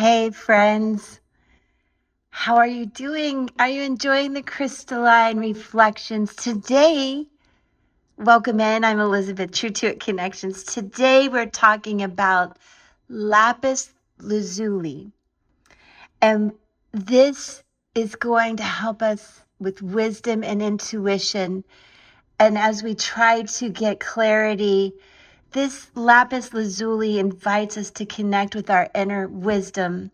Hey, friends. How are you doing? Are you enjoying the crystalline reflections? Today, welcome in. I'm Elizabeth, True to It Connections. Today, we're talking about Lapis Lazuli. And this is going to help us with wisdom and intuition. And as we try to get clarity, this Lapis Lazuli invites us to connect with our inner wisdom.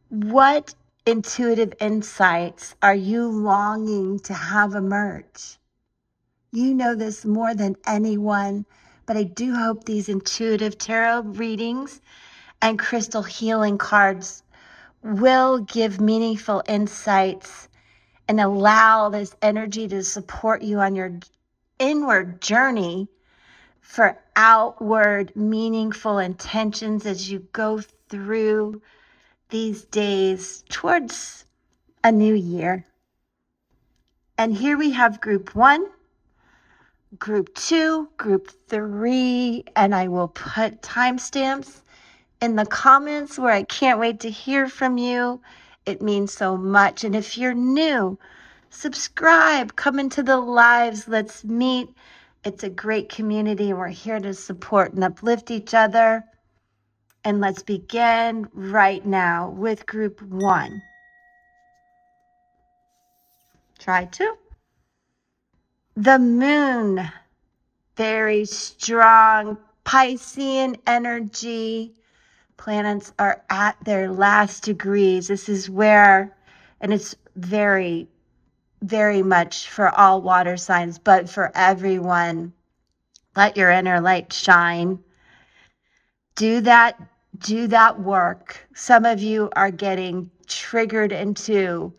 What intuitive insights are you longing to have emerge? You know this more than anyone, but I do hope these intuitive tarot readings and crystal healing cards will give meaningful insights and allow this energy to support you on your inward journey for outward meaningful intentions as you go through these days towards a new year. And here we have group 1, group 2, group 3, and I will put timestamps in the comments where I can't wait to hear from you. It means so much. And if you're new, subscribe, come into the lives, let's meet. It's a great community and we're here to support and uplift each other. And let's begin right now with group 1. Try 2. The moon, very strong Piscean energy. Planets are at their last degrees. This is where, and it's very, very much for all water signs, but for everyone, let your inner light shine. Do that work. Some of you are getting triggered into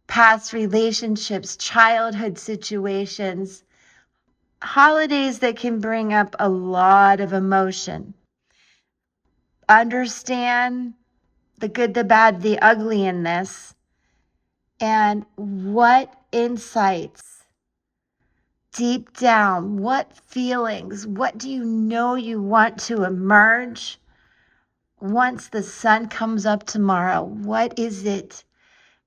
past relationships, childhood situations, holidays that can bring up a lot of emotion. Understand the good, the bad, the ugly in this, and what insights deep down, what feelings, what do you know you want to emerge once the sun comes up tomorrow? What is it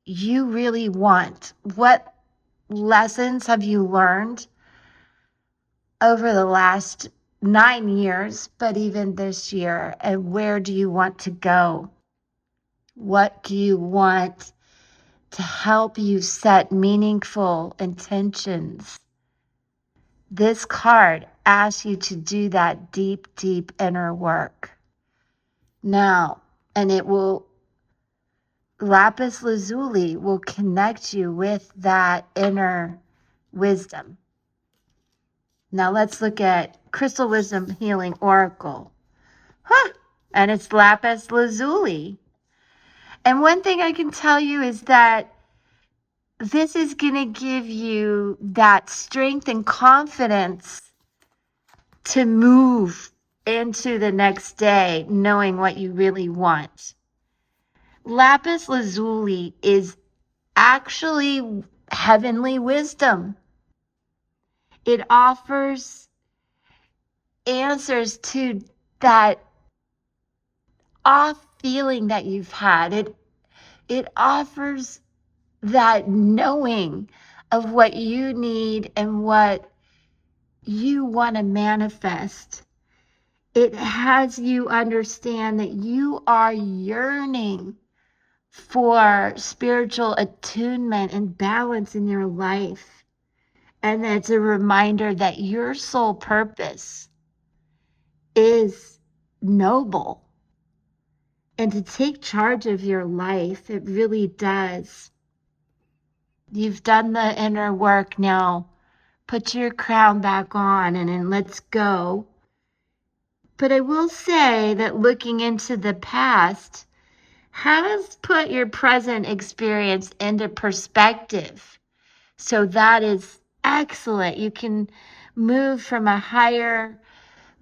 you really want? What lessons have you learned over the last 9 years, but even this year? And where do you want to go? What do you want to help you set meaningful intentions? This card asks you to do that deep, deep inner work. Now, and it will, Lapis Lazuli will connect you with that inner wisdom. Now let's look at Crystal Wisdom Healing Oracle. And it's Lapis Lazuli. And one thing I can tell you is that this is going to give you that strength and confidence to move into the next day knowing what you really want. Lapis Lazuli is actually heavenly wisdom. It offers answers to that off feeling that you've had. It offers that knowing of what you need and what you want to manifest. It has you understand that you are yearning for spiritual attunement and balance in your life. And it's a reminder that your soul purpose is noble. And to take charge of your life, it really does. You've done the inner work. Now put your crown back on and then let's go. But I will say that looking into the past has put your present experience into perspective. So that is excellent. You can move from a higher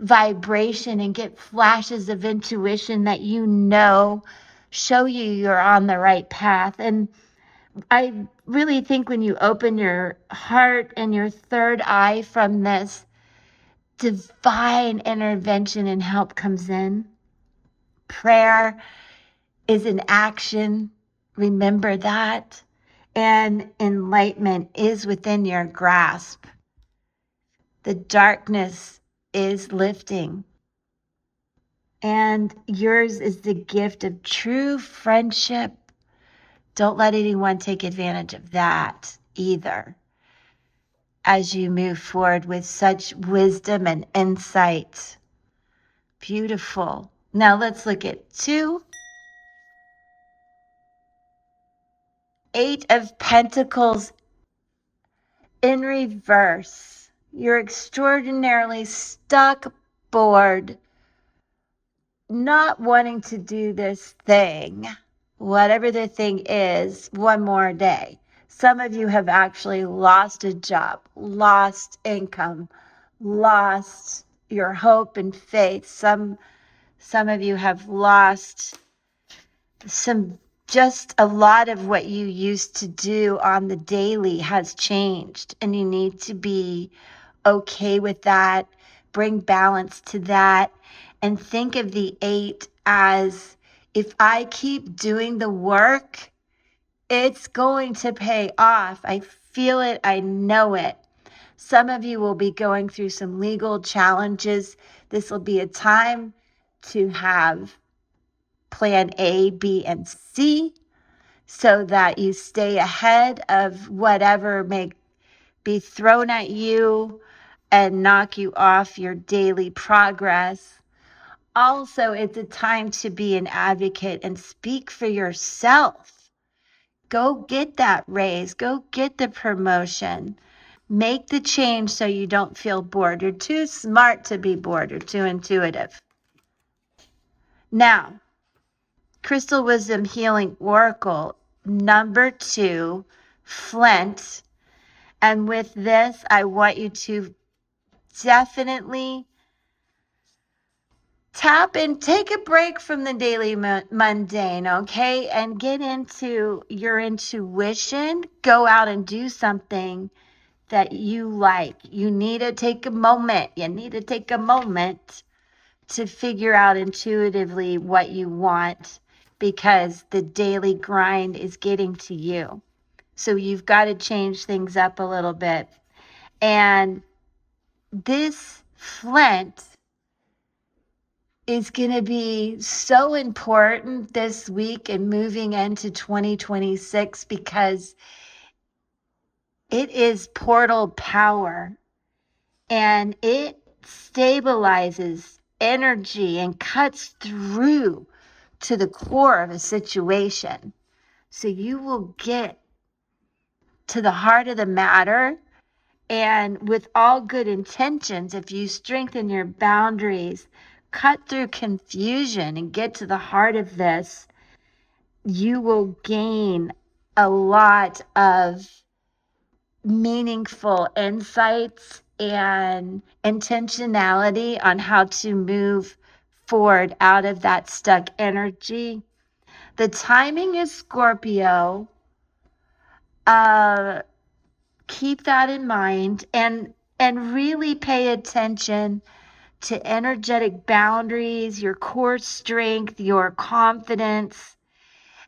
vibration and get flashes of intuition that you know show you you're on the right path. And I really think when you open your heart and your third eye from this, divine intervention and help comes in. Prayer is an action. Remember that. And enlightenment is within your grasp. The darkness is lifting. And yours is the gift of true friendship. Don't let anyone take advantage of that either as you move forward with such wisdom and insight. Beautiful. Now let's look at 2. 8 of Pentacles in reverse. You're extraordinarily stuck, bored, not wanting to do this thing, whatever the thing is, one more day. Some of you have actually lost a job, lost income, lost your hope and faith. Some of you have lost just a lot of what you used to do on the daily has changed, and you need to be okay with that. Bring balance to that, and think of the 8 as, if I keep doing the work, it's going to pay off. I feel it. I know it. Some of you will be going through some legal challenges. This will be a time to have plan A, B, and C so that you stay ahead of whatever may be thrown at you and knock you off your daily progress. Also, it's a time to be an advocate and speak for yourself. Go get that raise. Go get the promotion. Make the change so you don't feel bored. You're too smart to be bored. You're too intuitive. Now, Crystal Wisdom Healing Oracle, number 2, Flint. And with this, I want you to definitely tap and take a break from the daily mundane, okay? And get into your intuition. Go out and do something that you like. You need to take a moment. You need to take a moment to figure out intuitively what you want, because the daily grind is getting to you. So you've got to change things up a little bit. And this Flint is going to be so important this week and moving into 2026, because it is portal power, and it stabilizes energy and cuts through to the core of a situation. So you will get to the heart of the matter, and with all good intentions, if you strengthen your boundaries, cut through confusion, and get to the heart of this, you will gain a lot of meaningful insights and intentionality on how to move forward out of that stuck energy. The timing is Scorpio. Keep that in mind, and really pay attention to energetic boundaries, your core strength, your confidence,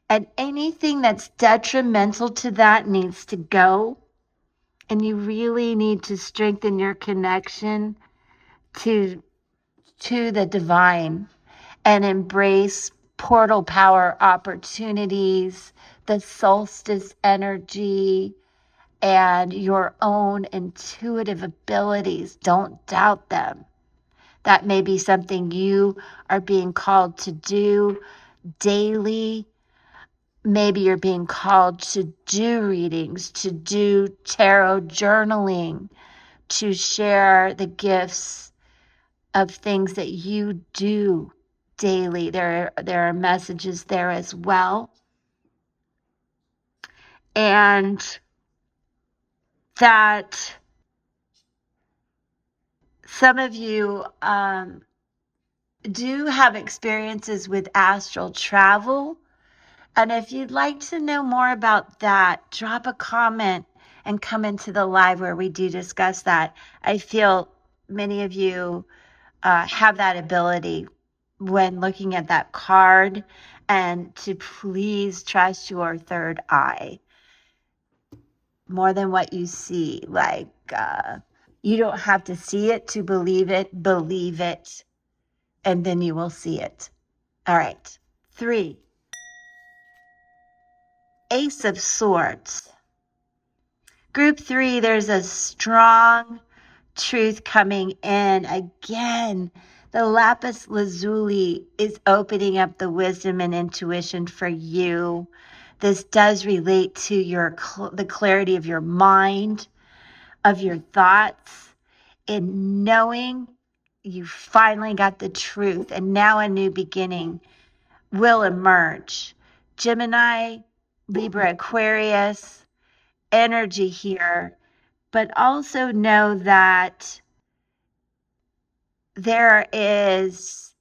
and anything that's detrimental to that needs to go. And you really need to strengthen your connection to the divine and embrace portal power opportunities, the solstice energy, and your own intuitive abilities. Don't doubt them. That may be something you are being called to do daily. Maybe you're being called to do readings, to do tarot journaling, to share the gifts of things that you do daily. There are messages there as well. And that some of you do have experiences with astral travel. And if you'd like to know more about that, drop a comment and come into the live where we do discuss that. I feel many of you have that ability when looking at that card, and to please trust your third eye more than what you see. Like, you don't have to see it to believe it, and then you will see it. All right. 3, Ace of Swords. Group 3, there's a strong truth coming in. Again, the Lapis Lazuli is opening up the wisdom and intuition for you. This does relate to the clarity of your mind, of your thoughts, in knowing you finally got the truth, and now a new beginning will emerge. Gemini, Libra, Aquarius energy here, but also know that there is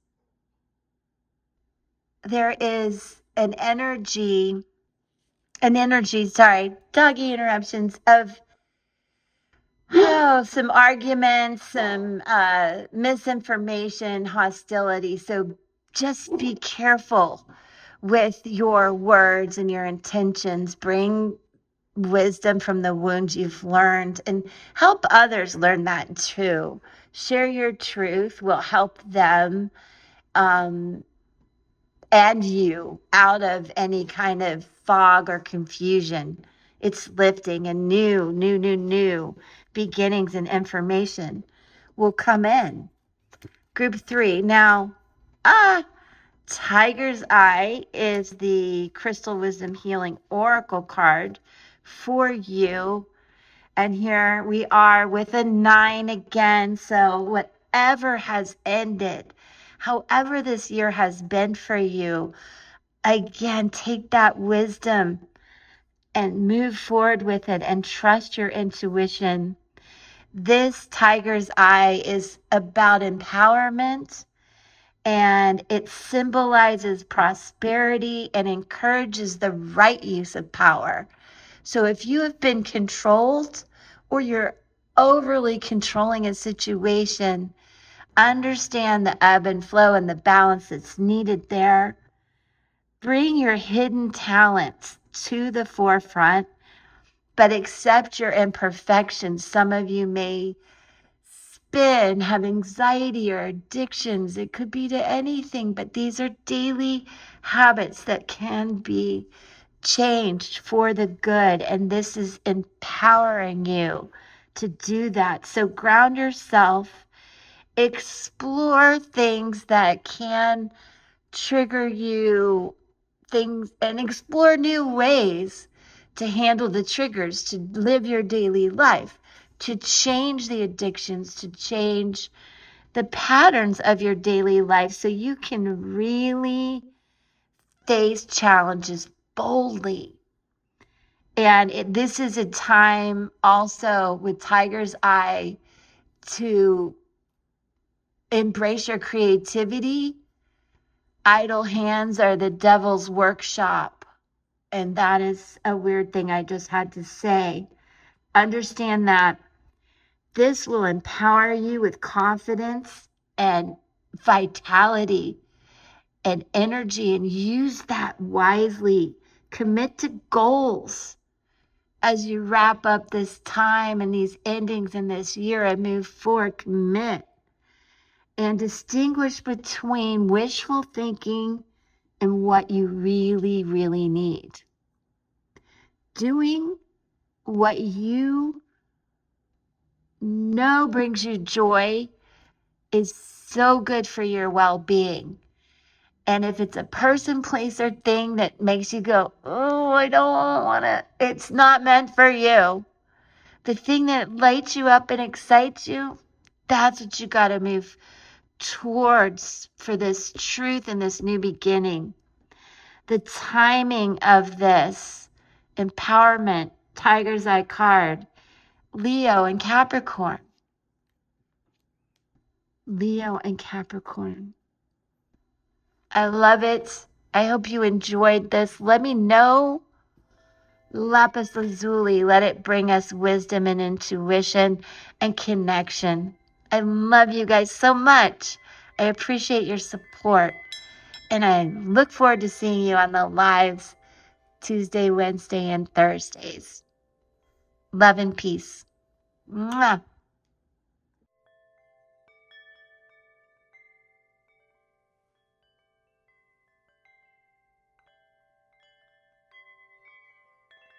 an energy, doggy interruptions of some arguments, some misinformation, hostility. So just be careful with your words and your intentions. Bring wisdom from the wounds you've learned and help others learn that too. Share your truth will help them and you out of any kind of fog or confusion. It's lifting, and new beginnings and information will come in. Group 3. Now, Tiger's Eye is the Crystal Wisdom Healing Oracle card for you. And here we are with a 9 again. So whatever has ended, however this year has been for you, again, take that wisdom and move forward with it and trust your intuition. This Tiger's Eye is about empowerment, and it symbolizes prosperity and encourages the right use of power. So if you have been controlled or you're overly controlling a situation, understand the ebb and flow and the balance that's needed there. Bring your hidden talents to the forefront, but accept your imperfections. Some of you may have anxiety or addictions. It could be to anything, but these are daily habits that can be changed for the good, and this is empowering you to do that. So ground yourself, explore things that can trigger you, things, and explore new ways to handle the triggers, to live your daily life, to change the addictions, to change the patterns of your daily life so you can really face challenges boldly. And this is a time also with Tiger's Eye to embrace your creativity. Idle hands are the devil's workshop. And that is a weird thing I just had to say. Understand that this will empower you with confidence and vitality and energy, and use that wisely. Commit to goals as you wrap up this time and these endings in this year and move forward. Commit and distinguish between wishful thinking and what you really, really need. Doing what you know brings you joy is so good for your well-being. And if it's a person, place, or thing that makes you go, oh, I don't want to, it's not meant for you. The thing that lights you up and excites you, that's what you got to move towards for this truth and this new beginning. The timing of this empowerment, Tiger's Eye card, Leo and Capricorn. Leo and Capricorn. I love it. I hope you enjoyed this. Let me know. Lapis Lazuli, let it bring us wisdom and intuition and connection. I love you guys so much. I appreciate your support, and I look forward to seeing you on the lives Tuesday, Wednesday, and Thursdays. Love and peace. Mwah.